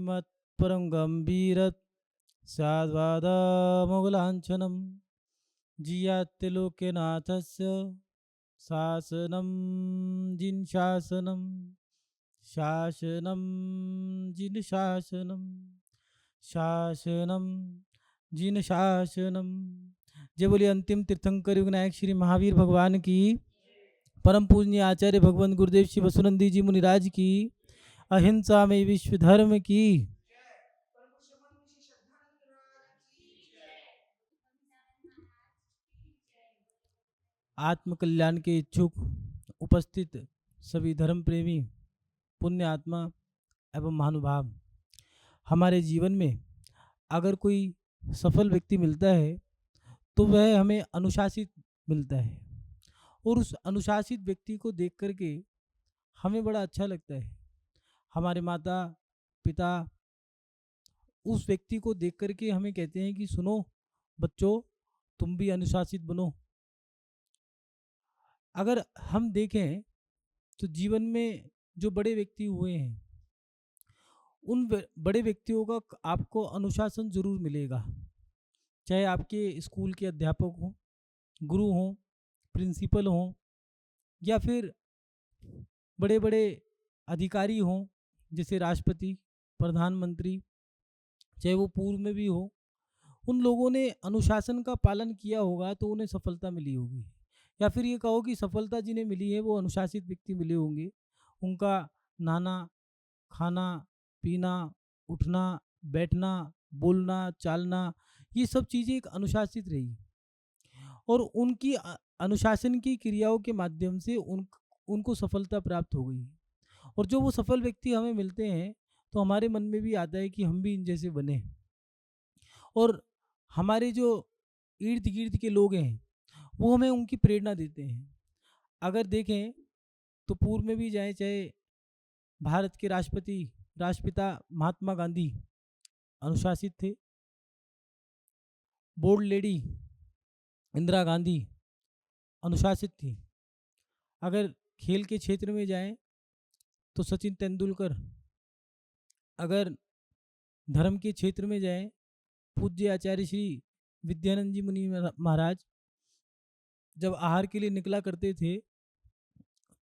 श्रीमत्परं गम्भीरत् स्याद्वादमोघलाञ्छनं जियात्यलोक्यनाथस्य शासनं जिनशासनं शासनं जिनशासनं शासनं जिनशासनं। जय बोलिए अंतिम तीर्थंकर विनायक श्री महावीर भगवान की, परम पूजनीय आचार्य भगवान गुरुदेव श्री वसुनंदी जी मुनिराज की, अहिंसा में विश्व धर्म की। आत्म कल्याण के इच्छुक उपस्थित सभी धर्म प्रेमी पुण्य आत्मा एवं महानुभाव, हमारे जीवन में अगर कोई सफल व्यक्ति मिलता है तो वह हमें अनुशासित मिलता है, और उस अनुशासित व्यक्ति को देख करके हमें बड़ा अच्छा लगता है। हमारे माता पिता उस व्यक्ति को देख करके हमें कहते हैं कि सुनो बच्चों, तुम भी अनुशासित बनो। अगर हम देखें तो जीवन में जो बड़े व्यक्ति हुए हैं उन बड़े व्यक्तियों का आपको अनुशासन जरूर मिलेगा, चाहे आपके स्कूल के अध्यापक हों, गुरु हों, प्रिंसिपल हों, या फिर बड़े बड़े अधिकारी हों जैसे राष्ट्रपति, प्रधानमंत्री, चाहे वो पूर्व में भी हो। उन लोगों ने अनुशासन का पालन किया होगा तो उन्हें सफलता मिली होगी, या फिर ये कहो कि सफलता जिन्हें मिली है वो अनुशासित व्यक्ति मिले होंगे। उनका नहाना, खाना, पीना, उठना, बैठना, बोलना, चालना, ये सब चीज़ें एक अनुशासित रही, और उनकी अनुशासन की क्रियाओं के माध्यम से उनको सफलता प्राप्त हो गई। और जो वो सफल व्यक्ति हमें मिलते हैं तो हमारे मन में भी आता है कि हम भी इन जैसे बने। और हमारे जो इर्द गिर्द के लोग हैं वो हमें उनकी प्रेरणा देते हैं। अगर देखें तो पूर्व में भी जाए, चाहे भारत के राष्ट्रपति राष्ट्रपिता महात्मा गांधी अनुशासित थे, बोर्ड लेडी इंदिरा गांधी अनुशासित थी। अगर खेल के क्षेत्र में जाएं तो सचिन तेंदुलकर, अगर धर्म के क्षेत्र में जाएं पूज्य आचार्य श्री विद्यानंद जी मुनि महाराज जब आहार के लिए निकला करते थे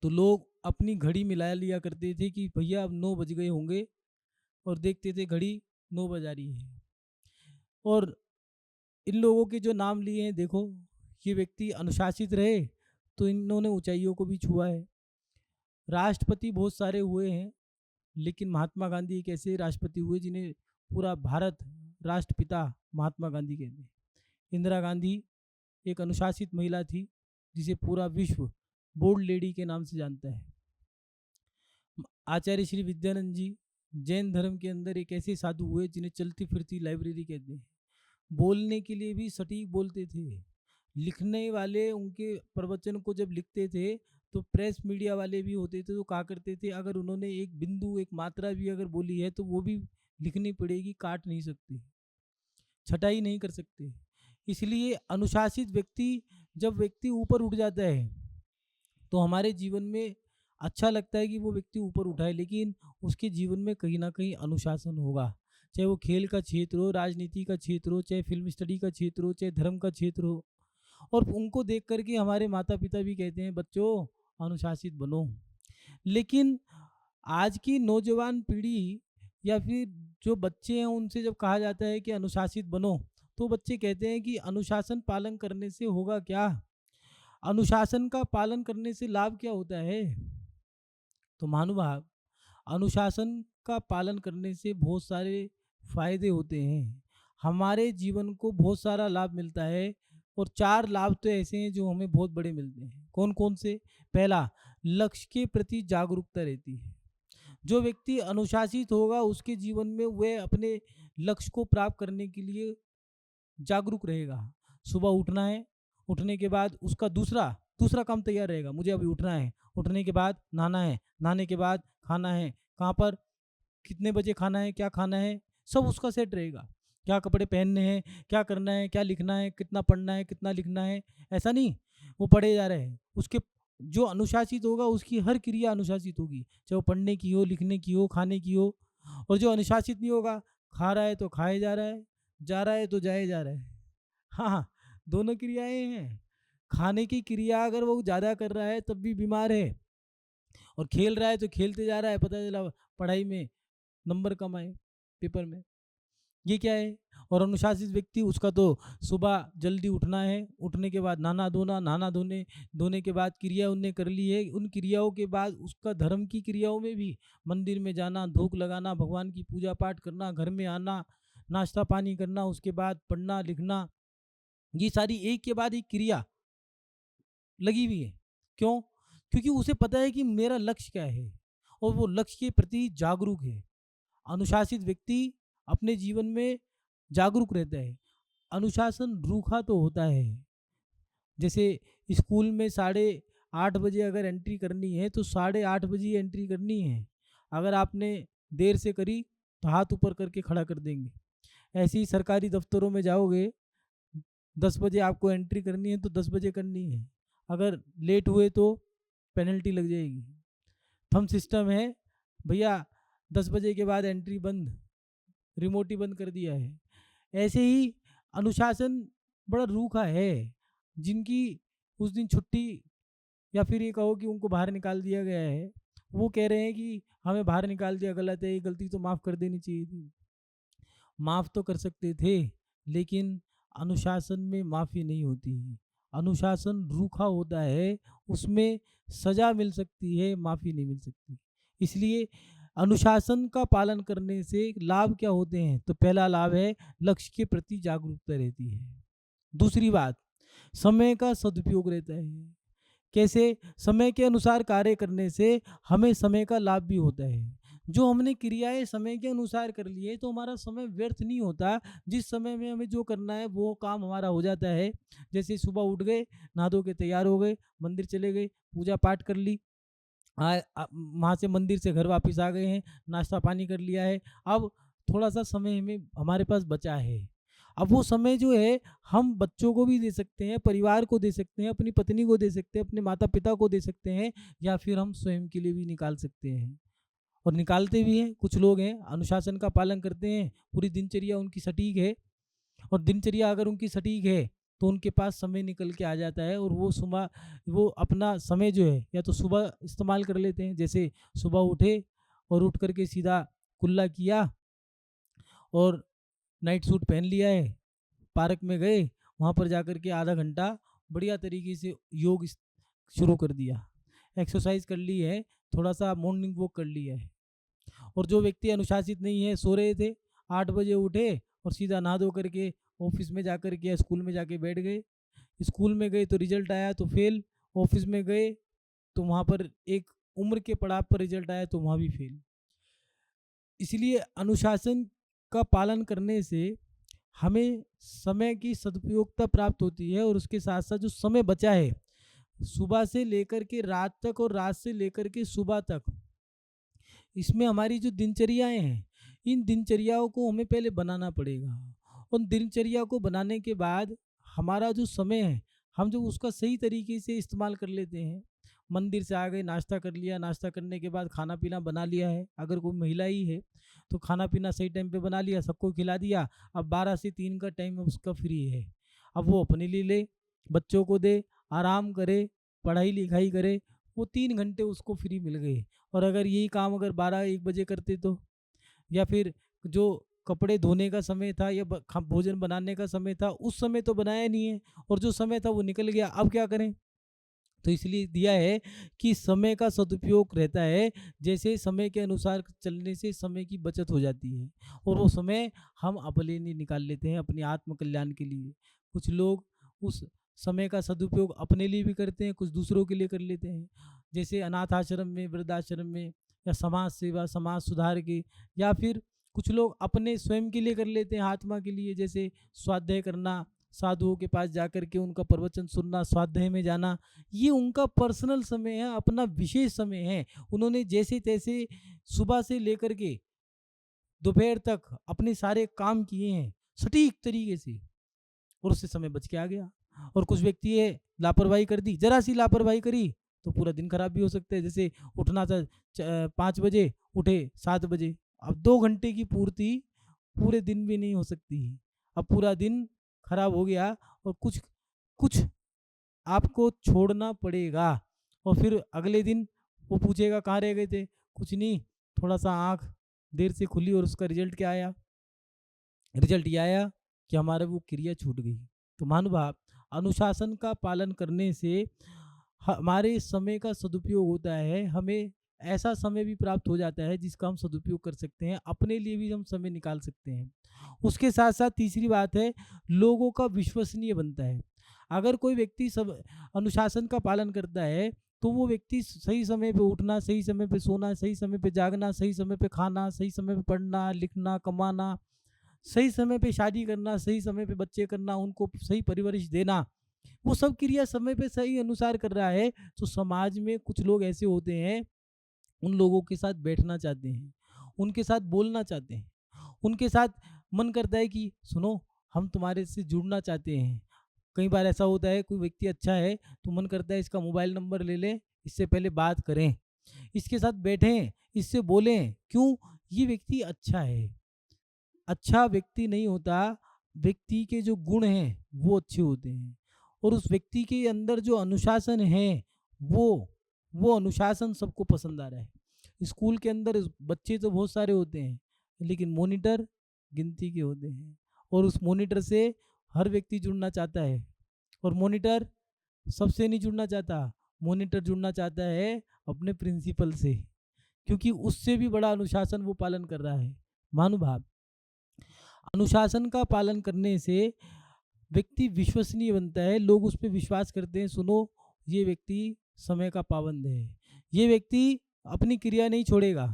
तो लोग अपनी घड़ी मिला लिया करते थे कि भैया अब 9 बज गए होंगे, और देखते थे घड़ी 9 बजा रही है। और इन लोगों के जो नाम लिए हैं, देखो ये व्यक्ति अनुशासित रहे तो इन्होंने ऊंचाइयों को भी छुआ है। राष्ट्रपति बहुत सारे हुए हैं, लेकिन महात्मा गांधी एक ऐसे राष्ट्रपति हुए जिन्हें पूरा भारत राष्ट्रपिता महात्मा गांधी कहते हैं। इंदिरा गांधी एक अनुशासित महिला थी जिसे पूरा विश्व बोर्ड लेडी के नाम से जानता है। आचार्य श्री विद्यानंद जी जैन धर्म के अंदर एक ऐसे साधु हुए जिन्हें चलती फिरती लाइब्रेरी कहते हैं। बोलने के लिए भी सटीक बोलते थे। लिखने वाले उनके प्रवचन को जब लिखते थे तो प्रेस मीडिया वाले भी होते थे तो कहा करते थे अगर उन्होंने एक बिंदु एक मात्रा भी अगर बोली है तो वो भी लिखनी पड़ेगी, काट नहीं सकते, छटाई नहीं कर सकते। इसलिए अनुशासित व्यक्ति, जब व्यक्ति ऊपर उठ जाता है तो हमारे जीवन में अच्छा लगता है कि वो व्यक्ति ऊपर उठाए, लेकिन उसके जीवन में कहीं ना कहीं अनुशासन होगा। चाहे वो खेल का क्षेत्र हो, राजनीति का क्षेत्र हो, चाहे फिल्म स्टडी का क्षेत्र हो, चाहे धर्म का क्षेत्र हो। और उनको देख करके हमारे माता पिता भी कहते हैं बच्चों अनुशासित बनो। लेकिन आज की नौजवान पीढ़ी या फिर जो बच्चे हैं उनसे जब कहा जाता है कि अनुशासित बनो तो बच्चे कहते हैं कि अनुशासन पालन करने से होगा क्या, अनुशासन का पालन करने से लाभ क्या होता है। तो महानुभाव, अनुशासन का पालन करने से बहुत सारे फायदे होते हैं, हमारे जीवन को बहुत सारा लाभ मिलता है। और 4 लाभ तो ऐसे हैं जो हमें बहुत बड़े मिलते हैं। कौन कौन से? पहला, लक्ष्य के प्रति जागरूकता रहती है। जो व्यक्ति अनुशासित होगा उसके जीवन में वह अपने लक्ष्य को प्राप्त करने के लिए जागरूक रहेगा। सुबह उठना है, उठने के बाद उसका दूसरा दूसरा काम तैयार रहेगा, मुझे अभी उठना है, उठने के बाद नहाना है, नहाने के बाद खाना है, कहाँ पर कितने बजे खाना है, क्या खाना है, सब उसका सेट रहेगा। क्या कपड़े पहनने हैं, क्या करना है, क्या लिखना है, कितना पढ़ना है, कितना लिखना है, ऐसा नहीं वो पढ़े जा रहे हैं। उसके जो अनुशासित होगा उसकी हर क्रिया अनुशासित होगी, चाहे वो पढ़ने की हो, लिखने की हो, खाने की हो, और जो अनुशासित नहीं होगा, खा रहा है तो खाए जा रहा है, जा रहा है तो जाए जा रहा है। हाँ, हाँ, दोनों क्रियाएँ हैं। खाने की क्रिया अगर वो ज़्यादा कर रहा है तब भी बीमार है, और खेल रहा है तो खेलते जा रहा है, पता चला पढ़ाई में नंबर कम आए पेपर में। ये क्या है? और अनुशासित व्यक्ति, उसका तो सुबह जल्दी उठना है, उठने के बाद नहाना धोना, नहाना धोने धोने के बाद क्रिया उनने कर ली है, उन क्रियाओं के बाद उसका धर्म की क्रियाओं में भी मंदिर में जाना, धूप लगाना, भगवान की पूजा पाठ करना, घर में आना, नाश्ता पानी करना, उसके बाद पढ़ना लिखना, ये सारी एक के बाद एक क्रिया लगी हुई है। क्यों? क्योंकि उसे पता है कि मेरा लक्ष्य क्या है, और वो लक्ष्य के प्रति जागरूक है। अनुशासित व्यक्ति अपने जीवन में जागरूक रहता है। अनुशासन रूखा तो होता है। जैसे स्कूल में 8:30 बजे अगर एंट्री करनी है तो 8:30 बजे एंट्री करनी है। अगर आपने देर से करी तो हाथ ऊपर करके खड़ा कर देंगे। ऐसे ही सरकारी दफ्तरों में जाओगे, 10 बजे आपको एंट्री करनी है तो 10 बजे करनी है। अगर लेट हुए तो पेनल्टी लग जाएगी। थंब सिस्टम है, भैया 10 बजे के बाद एंट्री बंद, रिमोट ही बंद कर दिया है। ऐसे ही अनुशासन बड़ा रूखा है। जिनकी उस दिन छुट्टी, या फिर ये कहो कि उनको बाहर निकाल दिया गया है, वो कह रहे हैं कि हमें बाहर निकाल दिया, गलत है, ये गलती तो माफ़ कर देनी चाहिए थी। माफ़ तो कर सकते थे, लेकिन अनुशासन में माफ़ी नहीं होती है। अनुशासन रूखा होता है, उसमें सज़ा मिल सकती है, माफ़ी नहीं मिल सकती। इसलिए अनुशासन का पालन करने से लाभ क्या होते हैं? तो पहला लाभ है, लक्ष्य के प्रति जागरूकता रहती है। दूसरी बात, समय का सदुपयोग रहता है। कैसे? समय के अनुसार कार्य करने से हमें समय का लाभ भी होता है। जो हमने क्रियाएँ समय के अनुसार कर ली है तो हमारा समय व्यर्थ नहीं होता। जिस समय में हमें जो करना है वो काम हमारा हो जाता है। जैसे सुबह उठ गए, नहा धो के तैयार हो गए, मंदिर चले गए, पूजा पाठ कर ली, वहाँ से मंदिर से घर वापस आ गए हैं, नाश्ता पानी कर लिया है। अब थोड़ा-सा समय हमें हमारे पास बचा है। अब वो समय जो है हम बच्चों को भी दे सकते हैं, परिवार को दे सकते हैं, अपनी पत्नी को दे सकते हैं, अपने माता-पिता को दे सकते हैं, या फिर हम स्वयं के लिए भी निकाल सकते हैं। और निकालते भी हैं। कुछ लोग हैं अनुशासन का पालन करते हैं, पूरी दिनचर्या उनकी सटीक है, और दिनचर्या अगर उनकी सटीक है तो उनके पास समय निकल के आ जाता है, और वो अपना समय जो है या तो सुबह इस्तेमाल कर लेते हैं। जैसे सुबह उठे और उठ करके सीधा कुल्ला किया और नाइट सूट पहन लिया है, पार्क में गए, वहाँ पर जाकर के आधा घंटा बढ़िया तरीके से शुरू कर दिया, एक्सरसाइज कर ली है, थोड़ा सा मॉर्निंग वॉक कर लिया है। और जो व्यक्ति अनुशासित नहीं है, सो रहे थे, 8 बजे उठे और सीधा नहा धो करके ऑफिस में जाकर के या स्कूल में जाके बैठ गए। स्कूल में गए तो रिजल्ट आया तो फेल, ऑफिस में गए तो वहाँ पर एक उम्र के पड़ाव पर रिजल्ट आया तो वहाँ भी फेल। इसलिए अनुशासन का पालन करने से हमें समय की सदुपयोगिता प्राप्त होती है, और उसके साथ साथ जो समय बचा है सुबह से लेकर के रात तक और रात से लेकर के सुबह तक, इसमें हमारी जो दिनचर्याएं हैं, इन दिनचर्याओं को हमें पहले बनाना पड़ेगा। उन दिनचर्या को बनाने के बाद हमारा जो समय है, हम जब उसका सही तरीके से इस्तेमाल कर लेते हैं, मंदिर से आ गए, नाश्ता कर लिया, नाश्ता करने के बाद खाना पीना बना लिया है, अगर कोई महिला ही है तो खाना पीना सही टाइम पे बना लिया, सबको खिला दिया। अब 12 से 3 का टाइम उसका फ्री है, अब वो अपने लिए ले, बच्चों को दे, आराम करे, पढ़ाई लिखाई करे, वो 3 घंटे उसको फ्री मिल गए। और अगर यही काम अगर 12-1 बजे करते तो, या फिर जो कपड़े धोने का समय था या भोजन बनाने का समय था, उस समय तो बनाया नहीं है, और जो समय था वो निकल गया, अब क्या करें? तो इसलिए दिया है कि समय का सदुपयोग रहता है। जैसे समय के अनुसार चलने से समय की बचत हो जाती है, और वो समय हम अपने लिए निकाल लेते हैं, अपने आत्म कल्याण के लिए। कुछ लोग उस समय का सदुपयोग अपने लिए भी करते हैं, कुछ दूसरों के लिए कर लेते हैं। जैसे अनाथ आश्रम में, वृद्धाश्रम में, या समाज सेवा, समाज सुधार के, या फिर कुछ लोग अपने स्वयं के लिए कर लेते हैं, आत्मा के लिए। जैसे स्वाध्याय करना, साधुओं के पास जाकर के उनका प्रवचन सुनना, स्वाध्याय में जाना, ये उनका पर्सनल समय है, अपना विशेष समय है। उन्होंने जैसे तैसे सुबह से लेकर के दोपहर तक अपने सारे काम किए हैं सटीक तरीके से, और उससे समय बच के आ गया। और कुछ व्यक्ति है लापरवाही कर दी, जरा सी लापरवाही करी तो पूरा दिन खराब भी हो सकता है। जैसे उठना था 5 बजे, उठे 7 बजे, अब 2 घंटे की पूर्ति पूरे दिन भी नहीं हो सकती है। अब पूरा दिन खराब हो गया और कुछ कुछ आपको छोड़ना पड़ेगा। और फिर अगले दिन वो पूछेगा कहाँ रह गए थे? कुछ नहीं, थोड़ा-सा आँख देर से खुली और उसका रिज़ल्ट क्या आया? रिज़ल्ट ये आया कि हमारा वो क्रिया छूट गई। तो महानुभाव, अनुशासन का पालन करने से हमारे समय का सदुपयोग होता है। हमें ऐसा समय भी प्राप्त हो जाता है जिसका हम सदुपयोग कर सकते हैं, अपने लिए भी हम समय निकाल सकते हैं। उसके साथ-साथ तीसरी बात है, लोगों का विश्वसनीय बनता है। अगर कोई व्यक्ति सब अनुशासन का पालन करता है, तो वो व्यक्ति सही समय पे उठना, सही समय पे सोना, सही समय पे जागना, सही समय पे खाना, सही समय पे पढ़ना, लिखना, कमाना, सही समय पे शादी करना, सही समय पे बच्चे करना, उनको सही परवरिश देना, वो सब क्रिया समय पे सही अनुसार कर रहा है। तो समाज में कुछ लोग ऐसे होते हैं, उन लोगों के साथ बैठना चाहते हैं, उनके साथ बोलना चाहते हैं, उनके साथ मन करता है कि सुनो, हम तुम्हारे से जुड़ना चाहते हैं। कई बार ऐसा होता है, कोई व्यक्ति अच्छा है तो मन करता है इसका मोबाइल नंबर ले लें, इससे पहले बात करें, इसके साथ बैठें, इससे बोलें। क्यों? ये व्यक्ति अच्छा है। अच्छा व्यक्ति नहीं होता, व्यक्ति के जो गुण हैं वो अच्छे होते हैं, और उस व्यक्ति के अंदर जो अनुशासन है, वो वो अनुशासन सबको पसंद आ रहा है। स्कूल के अंदर बच्चे तो बहुत सारे होते हैं, लेकिन मॉनिटर गिनती के होते हैं, और उस मॉनिटर से हर व्यक्ति जुड़ना चाहता है। और मॉनिटर सबसे नहीं जुड़ना चाहता, मॉनिटर जुड़ना चाहता है अपने प्रिंसिपल से, क्योंकि उससे भी बड़ा अनुशासन वो पालन कर रहा है। महानुभाव, अनुशासन का पालन करने से व्यक्ति विश्वसनीय बनता है, लोग उस पे विश्वास करते हैं, सुनो, ये व्यक्ति समय का पाबंद है, ये व्यक्ति अपनी क्रिया नहीं छोड़ेगा,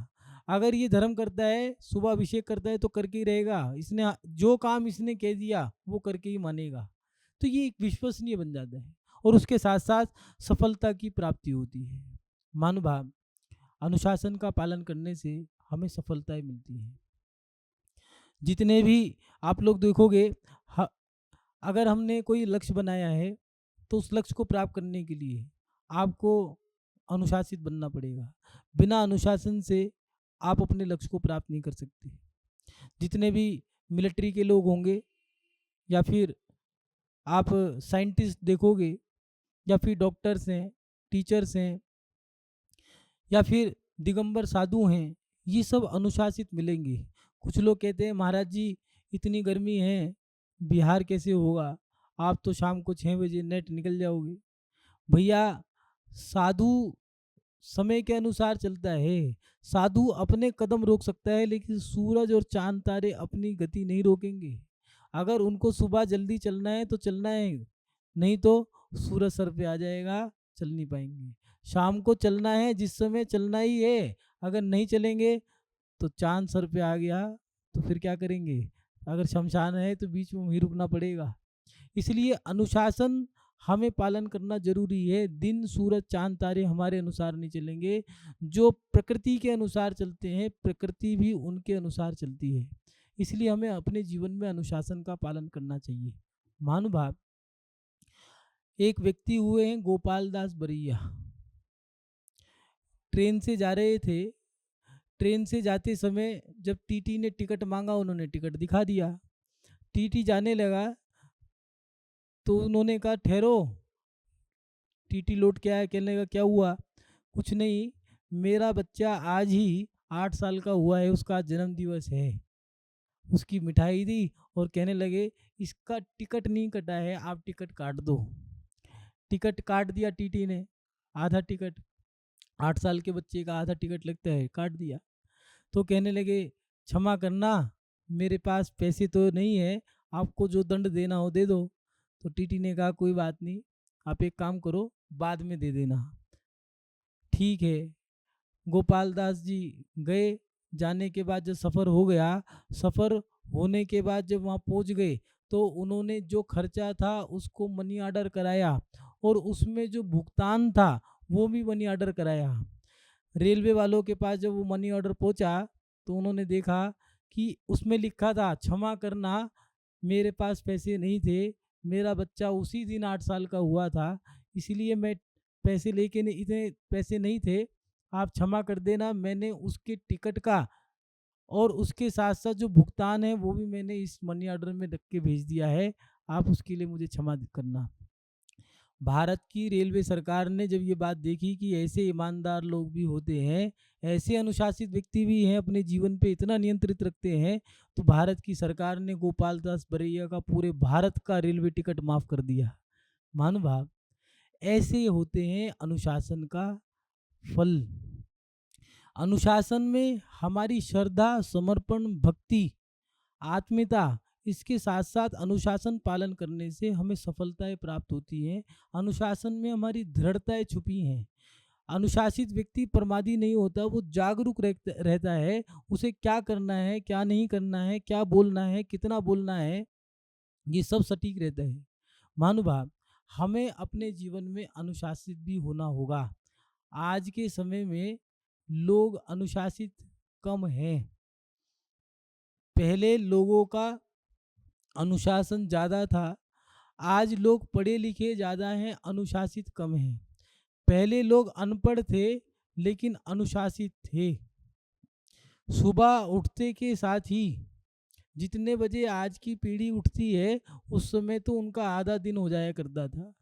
अगर ये धर्म करता है, सुबह अभिषेक करता है तो करके ही रहेगा, इसने जो काम इसने कह दिया वो करके ही मानेगा। तो ये एक विश्वसनीय बन जाता है, और उसके साथ साथ सफलता की प्राप्ति होती है। महानुभाव, अनुशासन का पालन करने से हमें सफलताएं मिलती हैं। जितने भी आप लोग देखोगे, ह अगर हमने कोई लक्ष्य बनाया है, तो उस लक्ष्य को प्राप्त करने के लिए आपको अनुशासित बनना पड़ेगा। बिना अनुशासन से आप अपने लक्ष्य को प्राप्त नहीं कर सकते। जितने भी मिलिट्री के लोग होंगे, या फिर आप साइंटिस्ट देखोगे, या फिर डॉक्टर्स हैं, टीचर्स हैं, या फिर दिगंबर साधु हैं, ये सब अनुशासित मिलेंगे। कुछ लोग कहते हैं महाराज जी, इतनी गर्मी है, बिहार कैसे होगा, आप तो शाम को 6 बजे नेट निकल जाओगे। भैया, साधु समय के अनुसार चलता है। साधु अपने कदम रोक सकता है, लेकिन सूरज और चांद तारे अपनी गति नहीं रोकेंगे। अगर उनको सुबह जल्दी चलना है तो चलना है, नहीं तो सूरज सर पे आ जाएगा, चल नहीं पाएंगे। शाम को चलना है, जिस समय चलना ही है, अगर नहीं चलेंगे तो चांद सर पे आ गया तो फिर क्या करेंगे? अगर शमशान है तो बीच में वहीं रुकना पड़ेगा। इसलिए अनुशासन हमें पालन करना जरूरी है। दिन, सूरज, चांद, तारे हमारे अनुसार नहीं चलेंगे। जो प्रकृति के अनुसार चलते हैं, प्रकृति भी उनके अनुसार चलती है। इसलिए हमें अपने जीवन में अनुशासन का पालन करना चाहिए। महानुभाव, एक व्यक्ति हुए हैं गोपाल दास बरैया। ट्रेन से जा रहे थे, ट्रेन से जाते समय जब टीटी ने टिकट मांगा, उन्होंने टिकट दिखा दिया। टीटी जाने लगा तो उन्होंने कहा ठहरो। टीटी लौट के आया, कहने लगा क्या हुआ? कुछ नहीं, मेरा बच्चा आज ही 8 साल का हुआ है, उसका आज जन्म दिवस है। उसकी मिठाई दी और कहने लगे इसका टिकट नहीं कटा है, आप टिकट काट दो। टिकट काट दिया टीटी ने, आधा टिकट, 8 साल के बच्चे का आधा टिकट लगता है, काट दिया। तो कहने लगे क्षमा करना, मेरे पास पैसे तो नहीं है, आपको जो दंड देना हो दे दो। तो टीटी ने कहा कोई बात नहीं, आप एक काम करो, बाद में दे देना। ठीक है। गोपाल दास जी गए। जाने के बाद जब सफ़र हो गया, सफ़र होने के बाद जब वहाँ पहुँच गए, तो उन्होंने जो खर्चा था उसको मनी ऑर्डर कराया, और उसमें जो भुगतान था वो भी मनी ऑर्डर कराया। रेलवे वालों के पास जब वो मनी ऑर्डर पहुंचा, तो उन्होंने देखा कि उसमें लिखा था क्षमा करना, मेरे पास पैसे नहीं थे, मेरा बच्चा उसी दिन 8 साल का हुआ था, इसलिए मैं पैसे लेके नहीं, इतने पैसे नहीं थे, आप क्षमा कर देना, मैंने उसके टिकट का और उसके साथ-साथ जो भुगतान है वो भी मैंने इस मनी ऑर्डर में रख के भेज दिया है। आप उसके लिए मुझे क्षमा करना। भारत की रेलवे सरकार ने जब ये बात देखी कि ऐसे ईमानदार लोग भी होते हैं, ऐसे अनुशासित व्यक्ति भी हैं, अपने जीवन पे इतना नियंत्रित रखते हैं, तो भारत की सरकार ने गोपाल दास बरैया का पूरे भारत का रेलवे टिकट माफ़ कर दिया। महानुभाव, ऐसे होते हैं अनुशासन का फल। अनुशासन में हमारी श्रद्धा, समर्पण, भक्ति, आत्मीयता, इसके साथ-साथ अनुशासन पालन करने से हमें सफलताएँ प्राप्त होती हैं। अनुशासन में हमारी दृढ़ताएँ छुपी हैं। अनुशासित व्यक्ति प्रमादी नहीं होता, वो जागरूक रहता है, उसे क्या करना है, क्या नहीं करना है, क्या बोलना है, कितना बोलना है, ये सब सटीक रहता है। महानुभाव, हमें अपने जीवन में अनुशासित भी होना होगा। आज के समय में लोग अनुशासित कम हैं। पहले लोगों का अनुशासन ज़्यादा था, आज लोग पढ़े लिखे ज़्यादा हैं, अनुशासित कम हैं। पहले लोग अनपढ़ थे लेकिन अनुशासित थे। सुबह उठते के साथ ही जितने बजे आज की पीढ़ी उठती है, उस समय तो उनका आधा दिन हो जाया करता था।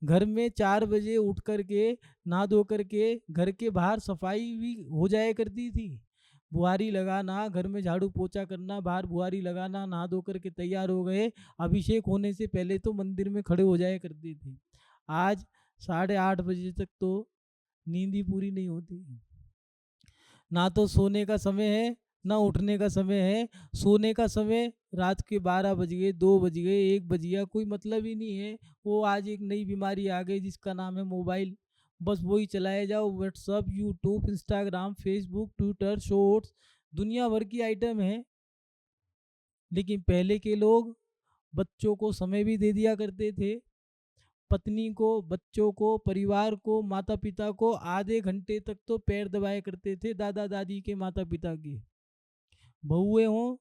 घर में 4 बजे उठ कर के नहा धो कर के घर के बाहर सफाई भी हो जाया करती थी। बुहारी लगाना, घर में झाड़ू पोछा करना, बाहर बुहारी लगाना, नहा धो कर के तैयार हो गए, अभिषेक होने से पहले तो मंदिर में खड़े हो जाया करते थे। आज 8:30 बजे तक तो नींद ही पूरी नहीं होती। ना तो सोने का समय है, ना उठने का समय है। सोने का समय रात के 12 बज गए, 2 बज गए, 1 बज गया, कोई मतलब ही नहीं है। वो आज एक नई बीमारी आ गई जिसका नाम है मोबाइल। बस वही चलाए जाओ, WhatsApp, YouTube, Instagram, Facebook, Twitter, shorts, दुनिया भर की आइटम है। लेकिन पहले के लोग बच्चों को समय भी दे दिया करते थे। पत्नी को, बच्चों को, परिवार को, माता पिता को आधे घंटे तक तो पैर दबाया करते थे, दादा दादी के, माता पिता के। बहुएं हों,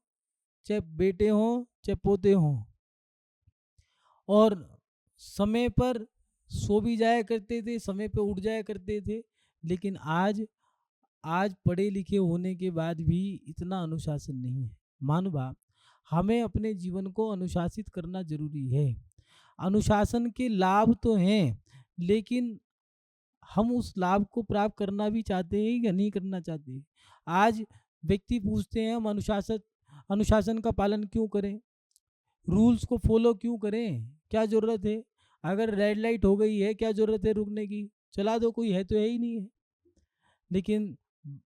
चाहे बेटे हों, चाहे पोते हों, और समय पर सो भी जाया करते थे, समय पर उठ जाया करते थे। लेकिन आज आज पढ़े लिखे होने के बाद भी इतना अनुशासन नहीं है। महानुभाव, हमें अपने जीवन को अनुशासित करना जरूरी है। अनुशासन के लाभ तो हैं, लेकिन हम उस लाभ को प्राप्त करना भी चाहते हैं या नहीं करना चाहते। आज व्यक्ति पूछते हैं, हम अनुशासन का पालन क्यों करें, रूल्स को फॉलो क्यों करें, क्या ज़रूरत है? अगर रेड लाइट हो गई है, क्या ज़रूरत है रुकने की? चला दो, कोई है तो है ही नहीं है। लेकिन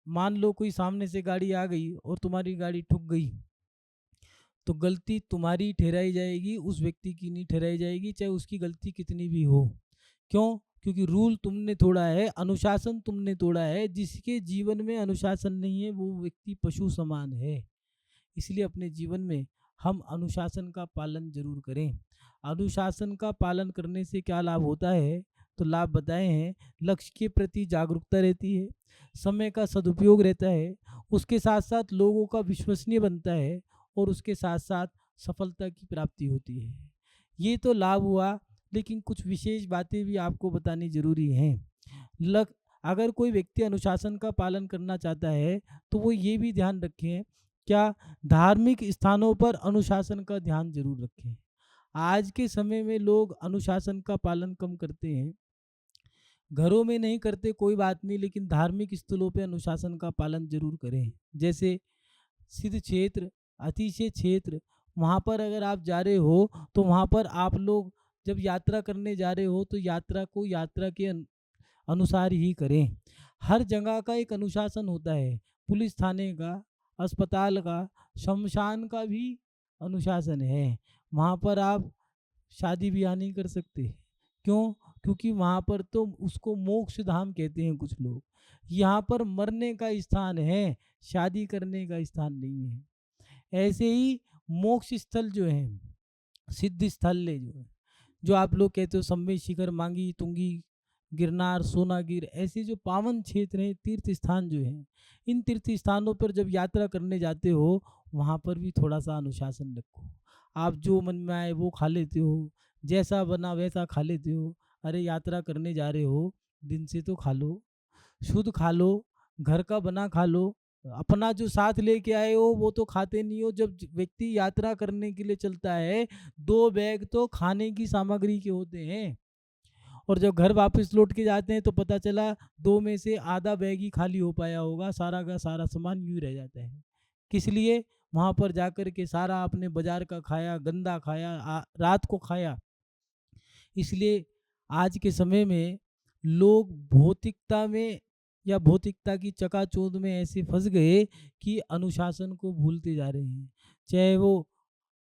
मान लो कोई सामने से गाड़ी आ गई और तुम्हारी गाड़ी ठुक गई, तो गलती तुम्हारी ठहराई जाएगी, उस व्यक्ति की नहीं ठहराई जाएगी, चाहे उसकी गलती कितनी भी हो। क्यों? क्योंकि रूल तुमने तोड़ा है, अनुशासन तुमने तोड़ा है। जिसके जीवन में अनुशासन नहीं है, वो व्यक्ति पशु समान है। इसलिए अपने जीवन में हम अनुशासन का पालन जरूर करें। अनुशासन का पालन करने से क्या लाभ होता है, तो लाभ बताए हैं। लक्ष्य के प्रति जागरूकता रहती है, समय का सदुपयोग रहता है, उसके साथ साथ लोगों का विश्वसनीय बनता है, और उसके साथ साथ सफलता की प्राप्ति होती है। ये तो लाभ हुआ, लेकिन कुछ विशेष बातें भी आपको बतानी जरूरी हैं। लक अगर कोई व्यक्ति अनुशासन का पालन करना चाहता है, तो वो ये भी ध्यान रखें, क्या धार्मिक स्थानों पर अनुशासन का ध्यान जरूर रखें। आज के समय में लोग अनुशासन का पालन कम करते हैं। घरों में नहीं करते कोई बात नहीं, लेकिन धार्मिक स्थलों पे अनुशासन का पालन जरूर करें। जैसे सिद्ध क्षेत्र, अतिशय क्षेत्र, वहाँ पर अगर आप जा रहे हो, तो वहाँ पर आप लोग जब यात्रा करने जा रहे हो तो यात्रा को यात्रा के अनुसार ही करें। हर जगह का एक अनुशासन होता है। पुलिस थाने का, अस्पताल का, शमशान का भी अनुशासन है। वहाँ पर आप शादी ब्याह नहीं कर सकते। क्यों? क्योंकि वहाँ पर तो उसको मोक्ष धाम कहते हैं कुछ लोग। यहाँ पर मरने का स्थान है, शादी करने का स्थान नहीं है। ऐसे ही मोक्ष स्थल जो है, सिद्ध स्थल है, जो आप लोग कहते हो सम्मेद शिखर, मांगी तुंगी, गिरनार, सोनागिर, ऐसे जो पावन क्षेत्र हैं, तीर्थ स्थान जो हैं, इन तीर्थ स्थानों पर जब यात्रा करने जाते हो, वहाँ पर भी थोड़ा सा अनुशासन रखो। आप जो मन में आए वो खा लेते हो, जैसा बना वैसा खा लेते हो। अरे यात्रा करने जा रहे हो, दिन से तो खा लो, शुद्ध खा लो, घर का बना खा लो, अपना जो साथ लेके आए हो वो तो खाते नहीं हो। जब व्यक्ति यात्रा करने के लिए चलता है, 2 बैग तो खाने की सामग्री के होते हैं, और जब घर वापस लौट के जाते हैं तो पता चला 2 में से आधा बैग ही खाली हो पाया होगा, सारा का सारा सामान यूँ ही रह जाता है। किस लिए? वहाँ पर जाकर के सारा आपने बाज़ार का खाया, गंदा खाया, रात को खाया। इसलिए आज के समय में लोग भौतिकता में या भौतिकता की चकाचौंध में ऐसे फँस गए कि अनुशासन को भूलते जा रहे हैं। चाहे वो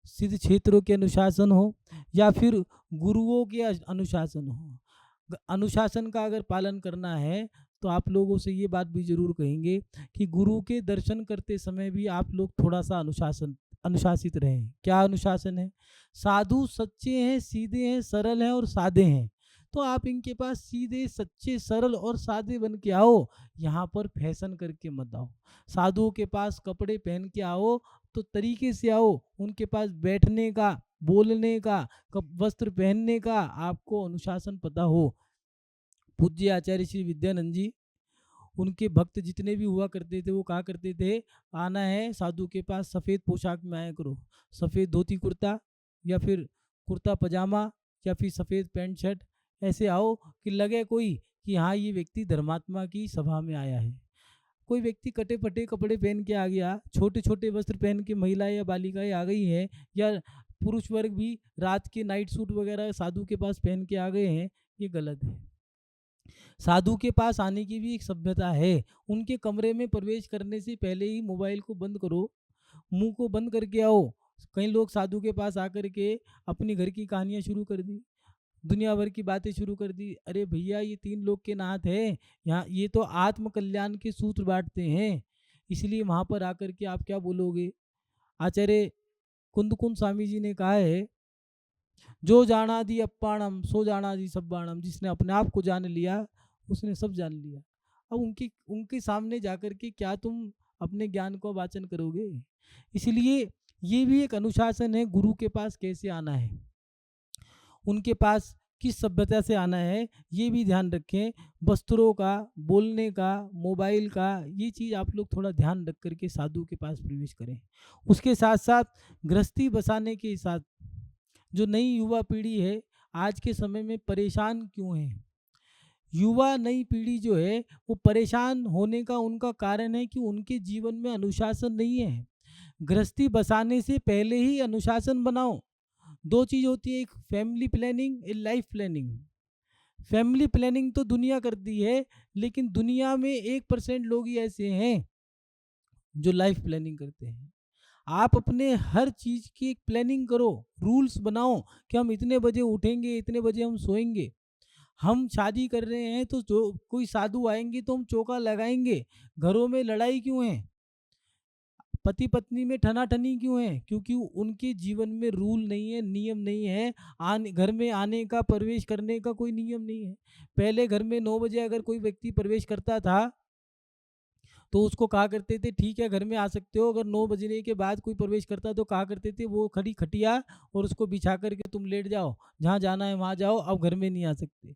सिद्ध क्षेत्रों के अनुशासन हो या फिर गुरुओं के अनुशासन हो। अनुशासन का अगर पालन करना है तो आप लोगों से ये बात भी ज़रूर कहेंगे कि गुरु के दर्शन करते समय भी आप लोग थोड़ा सा अनुशासित रहें। क्या अनुशासन है? साधु सच्चे हैं, सीधे हैं, सरल हैं और सादे हैं, तो आप इनके पास सीधे, सच्चे, सरल और सादे बन के आओ। यहाँ पर फैशन करके मत आओ। साधुओं के पास कपड़े पहन के आओ तो तरीके से आओ। उनके पास बैठने का, बोलने का, वस्त्र पहनने का आपको अनुशासन पता हो। पूज्य आचार्य श्री विद्यानंद जी, उनके भक्त जितने भी हुआ करते थे वो कहा करते थे, आना है साधु के पास सफ़ेद पोशाक में आया करो, सफ़ेद धोती कुर्ता या फिर कुर्ता पजामा या फिर सफ़ेद पैंट शर्ट, ऐसे आओ कि लगे कोई कि हाँ ये व्यक्ति धर्मात्मा की सभा में आया है। कोई व्यक्ति कटे फटे कपड़े पहन के आ गया, छोटे छोटे वस्त्र पहन के महिलाएं या बालिकाएं आ गई हैं, या पुरुष वर्ग भी रात के नाइट सूट वगैरह साधु के पास पहन के आ गए हैं, ये गलत है। साधु के पास आने की भी एक सभ्यता है। उनके कमरे में प्रवेश करने से पहले ही मोबाइल को बंद करो, मुंह को बंद करके आओ। कई लोग साधु के पास आकर के अपनी घर की कहानियां शुरू कर दी, दुनिया भर की बातें शुरू कर दी। अरे भैया, ये 3 लोग के नाथ है, यहाँ ये तो आत्म कल्याण के सूत्र बांटते हैं, इसलिए वहां पर आकर के आप क्या बोलोगे? आचार्य कुंद स्वामी जी ने कहा है, जो जाना दी अप्पाणम सो जाना दी सब्बाणम। जिसने अपने आप को जान लिया उसने सब जान लिया। अब उनके उनके सामने जाकर के क्या तुम अपने ज्ञान को वाचन करोगे? इसलिए ये भी एक अनुशासन है, गुरु के पास कैसे आना है, उनके पास किस सभ्यता से आना है, ये भी ध्यान रखें। वस्त्रों का, बोलने का, मोबाइल का, ये चीज़ आप लोग थोड़ा ध्यान रख करके साधु के पास प्रवेश करें। उसके साथ साथ गृहस्थी बसाने के साथ जो नई युवा पीढ़ी है आज के समय में परेशान क्यों है? युवा नई पीढ़ी जो है वो परेशान होने का उनका कारण है कि उनके जीवन में अनुशासन नहीं है। गृहस्थी बसाने से पहले ही अनुशासन बनाओ। 2 चीज़ होती है, एक फैमिली प्लानिंग, एक लाइफ प्लानिंग। फैमिली प्लानिंग तो दुनिया करती है, लेकिन दुनिया में 1% लोग ही ऐसे हैं जो लाइफ प्लानिंग करते हैं। आप अपने हर चीज़ की एक प्लानिंग करो, रूल्स बनाओ कि हम इतने बजे उठेंगे, इतने बजे हम सोएंगे। हम शादी कर रहे हैं तो जो कोई साधु आएंगे तो हम चौका लगाएंगे। घरों में लड़ाई क्यों है? पति पत्नी में ठनाठनी क्यों है? क्योंकि उनके जीवन में रूल नहीं है, नियम नहीं है। आने घर में आने का, प्रवेश करने का कोई नियम नहीं है। पहले घर में 9 बजे अगर कोई व्यक्ति प्रवेश करता था तो उसको कहा करते थे ठीक है घर में आ सकते हो। अगर 9 बजने के बाद कोई प्रवेश करता तो कहा करते थे वो खड़ी खटिया और उसको बिछा करके तुम लेट जाओ, जहाँ जाना है वहाँ जाओ, अब घर में नहीं आ सकते।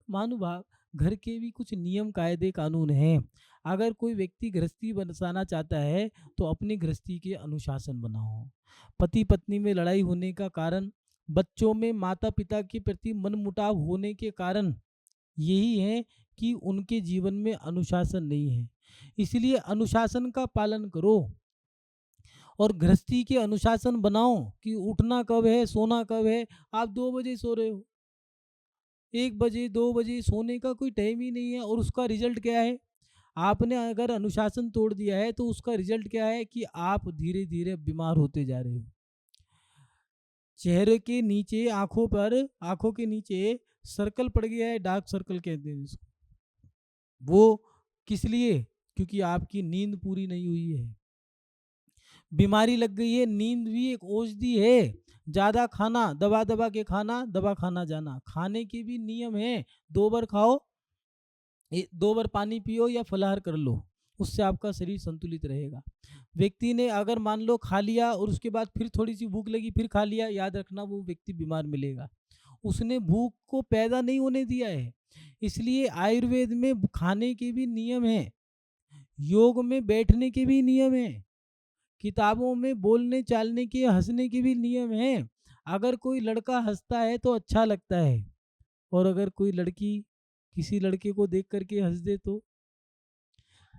महानुभाव, घर के भी कुछ नियम कायदे कानून हैं। अगर कोई व्यक्ति गृहस्थी बसाना चाहता है तो अपनी गृहस्थी के अनुशासन बनाओ। पति पत्नी में लड़ाई होने का कारण, बच्चों में माता पिता के प्रति मनमुटाव होने के कारण यही है कि उनके जीवन में अनुशासन नहीं है। इसलिए अनुशासन का पालन करो और गृहस्थी के अनुशासन बनाओ कि उठना कब है, सोना कब है। आप 2 बजे सो रहे हो, 1 बजे 2 बजे सोने का कोई टाइम ही नहीं है, और उसका रिजल्ट क्या है? आपने अगर अनुशासन तोड़ दिया है तो उसका रिजल्ट क्या है कि आप धीरे धीरे बीमार होते जा रहे हो। चेहरे के नीचे, आंखों पर, आंखों के नीचे सर्कल पड़ गया है, डार्क सर्कल कहते हैं जिसको। वो किस लिए? क्योंकि आपकी नींद पूरी नहीं हुई है। बीमारी लग गई है। नींद भी एक औषधि है। ज़्यादा खाना, दबा दबा के खाना, दबा खाना जाना। खाने के भी नियम हैं। 2 बार खाओ, 2 बार पानी पियो या फलाहार कर लो, उससे आपका शरीर संतुलित रहेगा। व्यक्ति ने अगर मान लो खा लिया और उसके बाद फिर थोड़ी सी भूख लगी, फिर खा लिया, याद रखना वो व्यक्ति बीमार मिलेगा। उसने भूख को पैदा नहीं होने दिया है। इसलिए आयुर्वेद में खाने के भी नियम हैं। योग में बैठने के भी नियम हैं, किताबों में बोलने चालने के हंसने के भी नियम हैं। अगर कोई लड़का हंसता है तो अच्छा लगता है, और अगर कोई लड़की किसी लड़के को देख करके हंस दे तो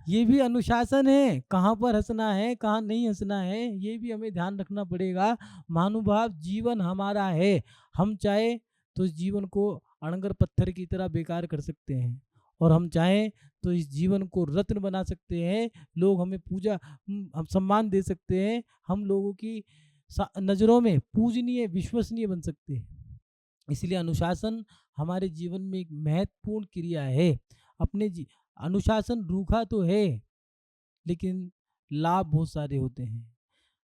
ये भी अनुशासन है। कहाँ पर हंसना है, कहाँ नहीं हंसना है, ये भी हमें ध्यान रखना पड़ेगा। महानुभाव, जीवन हमारा है, हम चाहे तो इस जीवन को अड़ंगर पत्थर की तरह बेकार कर सकते हैं, और हम चाहें तो इस जीवन को रत्न बना सकते हैं। लोग हमें पूजा हम सम्मान दे सकते हैं, हम लोगों की नज़रों में पूजनीय विश्वसनीय बन सकते हैं। इसलिए अनुशासन हमारे जीवन में एक महत्वपूर्ण क्रिया है। अपने अनुशासन रूखा तो है, लेकिन लाभ बहुत सारे होते हैं।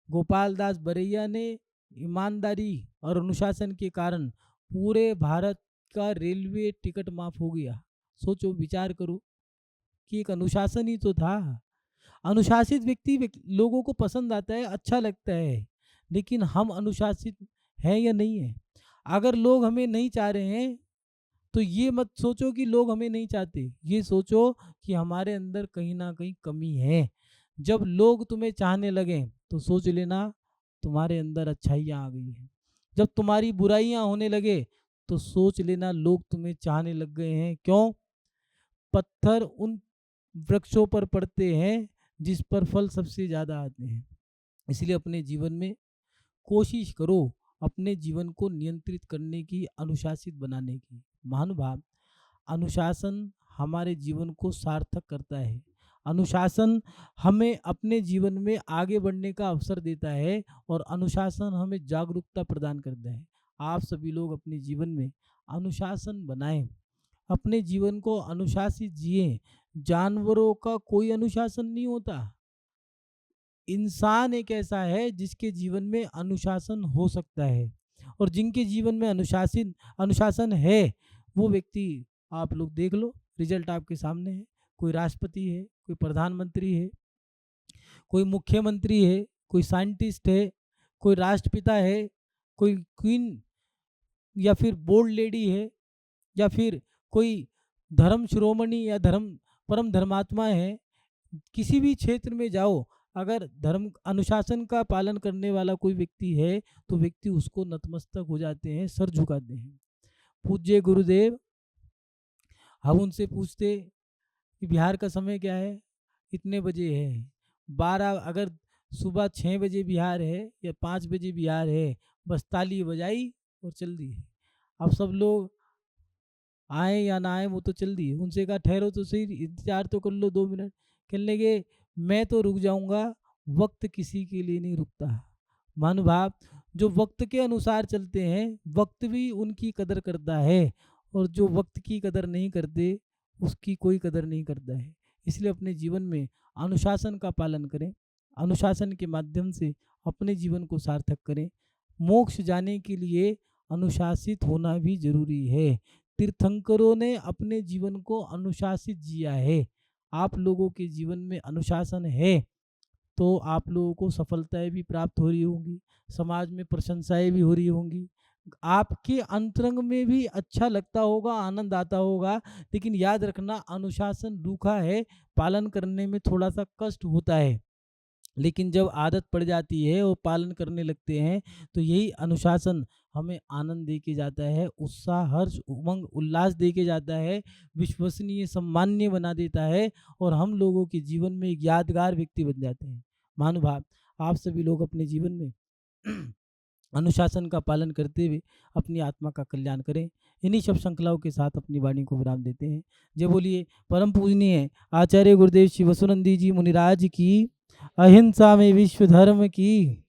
गोपाल दास बरैया ने ईमानदारी और अनुशासन के कारण पूरे भारत का रेलवे टिकट माफ हो गया। सोचो, विचार करो कि एक अनुशासन ही तो था। अनुशासित व्यक्ति लोगों को पसंद आता है, अच्छा लगता है, लेकिन हम अनुशासित हैं या नहीं है? अगर लोग हमें नहीं चाह रहे हैं तो ये मत सोचो कि लोग हमें नहीं चाहते, ये सोचो कि हमारे अंदर कहीं ना कहीं कमी है। जब लोग तुम्हें चाहने लगे तो सोच लेना तुम्हारे अंदर अच्छाइयाँ आ गई है। जब तुम्हारी बुराइयाँ होने लगे तो सोच लेना लोग तुम्हें चाहने लग गए हैं। क्यों? पत्थर उन वृक्षों पर पड़ते हैं जिस पर फल सबसे ज़्यादा आते हैं। इसलिए अपने जीवन में कोशिश करो अपने जीवन को नियंत्रित करने की, अनुशासित बनाने की। महानुभाव, अनुशासन हमारे जीवन को सार्थक करता है। अनुशासन हमें अपने जीवन में आगे बढ़ने का अवसर देता है, और अनुशासन हमें जागरूकता प्रदान करता है। आप सभी लोग अपने जीवन में अनुशासन बनाएं, अपने जीवन को अनुशासित जिएं। जानवरों का कोई अनुशासन नहीं होता, इंसान एक ऐसा है जिसके जीवन में अनुशासन हो सकता है, और जिनके जीवन में अनुशासन है वो व्यक्ति, आप लोग देख लो, रिजल्ट आपके सामने है। कोई राष्ट्रपति है, कोई प्रधानमंत्री है, कोई मुख्यमंत्री है, कोई साइंटिस्ट है, कोई राष्ट्रपिता है, कोई क्वीन या फिर बोल्ड लेडी है, या फिर कोई धर्म शिरोमणि या परम धर्मात्मा है। किसी भी क्षेत्र में जाओ, अगर धर्म अनुशासन का पालन करने वाला कोई व्यक्ति है तो व्यक्ति उसको नतमस्तक हो जाते हैं, सर झुकाते हैं। पूज्य गुरुदेव, हम उनसे पूछते कि बिहार का समय क्या है, इतने बजे है, 12, अगर सुबह 6 बजे बिहार है या 5 बजे बिहार है, बस ताली बजाई और चल दी। अब सब लोग आए या ना आए वो तो चल दी। उनसे कहा ठहरो तो सही, इंतजार तो कर लो 2 मिनट। कहने लगे मैं तो रुक जाऊंगा, वक्त किसी के लिए नहीं रुकता। महानुभाव, जो वक्त के अनुसार चलते हैं वक्त भी उनकी कदर करता है, और जो वक्त की कदर नहीं करते उसकी कोई कदर नहीं करता है। इसलिए अपने जीवन में अनुशासन का पालन करें, अनुशासन के माध्यम से अपने जीवन को सार्थक करें। मोक्ष जाने के लिए अनुशासित होना भी जरूरी है। तीर्थंकरों ने अपने जीवन को अनुशासित जिया है। आप लोगों के जीवन में अनुशासन है तो आप लोगों को सफलताएं भी प्राप्त हो रही होंगी, समाज में प्रशंसाएं भी हो रही होंगी, आपके अंतरंग में भी अच्छा लगता होगा, आनंद आता होगा। लेकिन याद रखना, अनुशासन रूखा है, पालन करने में थोड़ा सा कष्ट होता है, लेकिन जब आदत पड़ जाती है और पालन करने लगते हैं तो यही अनुशासन हमें आनंद दे के जाता है, उत्साह, हर्ष, उमंग, उल्लास दे के जाता है, विश्वसनीय, सम्मान्य बना देता है, और हम लोगों के जीवन में एक यादगार व्यक्ति बन जाते हैं। महानुभाव, आप सभी लोग अपने जीवन में अनुशासन का पालन करते हुए अपनी आत्मा का कल्याण करें। इन्हीं शब्द श्रृंखलाओं के साथ अपनी वाणी को विराम देते हैं। जय बोलिए परम पूजनीय आचार्य गुरुदेव श्री वसुनंदी जी मुनिराज की, अहिंसा में विश्व धर्म की।